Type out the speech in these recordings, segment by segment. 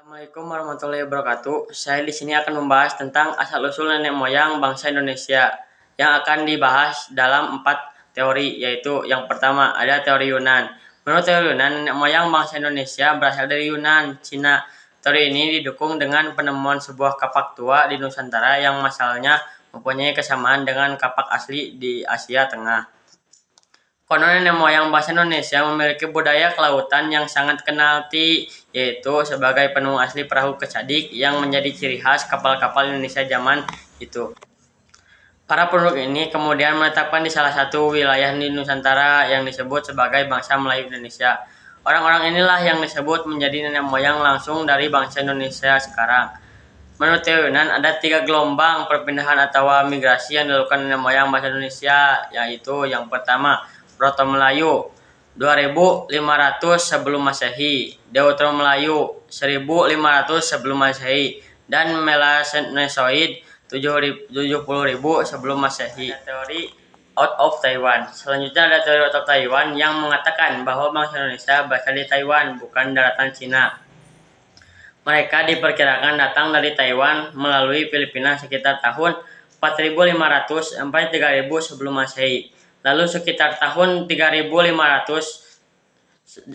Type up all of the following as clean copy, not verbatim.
Assalamualaikum warahmatullahi wabarakatuh. Saya di sini akan membahas tentang asal-usul nenek moyang bangsa Indonesia yang akan dibahas dalam 4 teori, yaitu yang pertama ada teori Yunan. Menurut teori Yunan, nenek moyang bangsa Indonesia berasal dari Yunan, Cina. Teori ini didukung dengan penemuan sebuah kapak tua di Nusantara yang masalahnya mempunyai kesamaan dengan kapak asli di Asia Tengah. Konon nenek moyang bangsa Indonesia memiliki budaya kelautan yang sangat kenati, yaitu sebagai penemu asli perahu kecadik yang menjadi ciri khas kapal-kapal Indonesia zaman itu. Para penduduk ini kemudian menetapkan di salah satu wilayah di Nusantara yang disebut sebagai bangsa Melayu Indonesia. Orang-orang inilah yang disebut menjadi nenek moyang langsung dari bangsa Indonesia sekarang. Menurut teori Yunan, ada 3 gelombang perpindahan atau migrasi yang dilakukan nenek moyang bangsa Indonesia, yaitu yang pertama, Proto Melayu 2500 sebelum Masehi, Deutero Melayu 1500 sebelum Masehi, dan Melanesoid 70.000 sebelum Masehi. Teori Out of Taiwan. Selanjutnya ada teori Out of Taiwan yang mengatakan bahwa bangsa Indonesia berasal dari Taiwan, bukan daratan Cina. Mereka diperkirakan datang dari Taiwan melalui Filipina sekitar tahun 4500 sampai 3000 sebelum Masehi. Lalu sekitar tahun 3500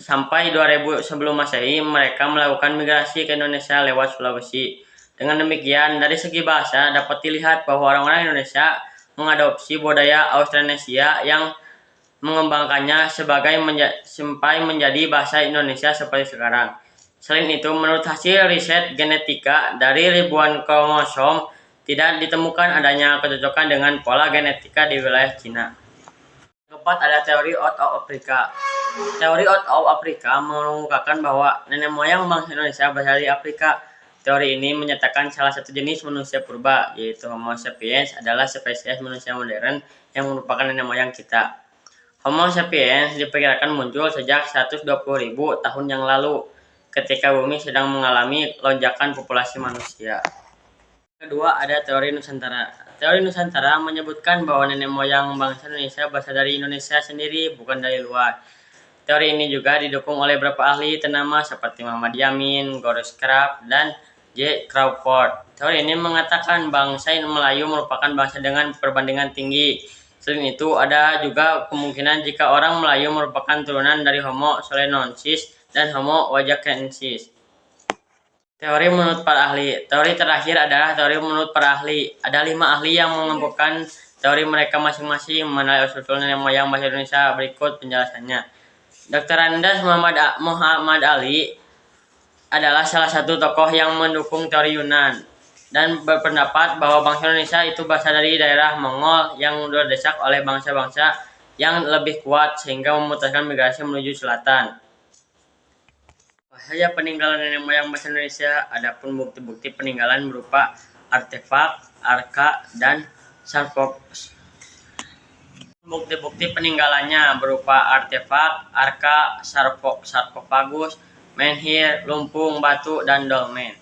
sampai 2000 sebelum Masehi, mereka melakukan migrasi ke Indonesia lewat Sulawesi. Dengan demikian, dari segi bahasa dapat dilihat bahwa orang-orang Indonesia mengadopsi budaya Austronesia yang mengembangkannya sampai menjadi bahasa Indonesia seperti sekarang. Selain itu, menurut hasil riset genetika dari ribuan kromosom, tidak ditemukan adanya kecocokan dengan pola genetika di wilayah Cina. Keempat ada teori Out of Africa. Teori Out of Africa mengungkapkan bahwa nenek moyang bangsa Indonesia berasal dari Afrika. Teori ini menyatakan salah satu jenis manusia purba, yaitu Homo sapiens, adalah spesies manusia modern yang merupakan nenek moyang kita. Homo sapiens diperkirakan muncul sejak 120.000 tahun yang lalu, ketika bumi sedang mengalami lonjakan populasi manusia. Kedua ada teori Nusantara. Teori Nusantara menyebutkan bahwa nenek moyang bangsa Indonesia berasal dari Indonesia sendiri, bukan dari luar. Teori ini juga didukung oleh beberapa ahli ternama seperti Muhammad Yamin, Goros Krab, dan J. Crawford. Teori ini mengatakan bangsa Melayu merupakan bangsa dengan perbandingan tinggi. Selain itu, ada juga kemungkinan jika orang Melayu merupakan turunan dari Homo solenoensis dan Homo wajakensis. Teori menurut para ahli. Teori terakhir adalah teori menurut para ahli. Ada 5 ahli yang mengemukakan teori mereka masing-masing mengenai asal-usul nenek moyang bangsa Indonesia. Berikut penjelasannya. Dr. Andes Muhammad Ali adalah salah satu tokoh yang mendukung teori Yunan dan berpendapat bahwa bangsa Indonesia itu berasal dari daerah Mongol yang terdesak oleh bangsa-bangsa yang lebih kuat sehingga memutuskan migrasi menuju selatan. Saja peninggalan nenek moyang bangsa Indonesia, adapun bukti-bukti peninggalan berupa artefak, arka, dan sarkofagus. Bukti-bukti peninggalannya berupa artefak, arka, sarkofagus, menhir, lumpung, batu, dan dolmen.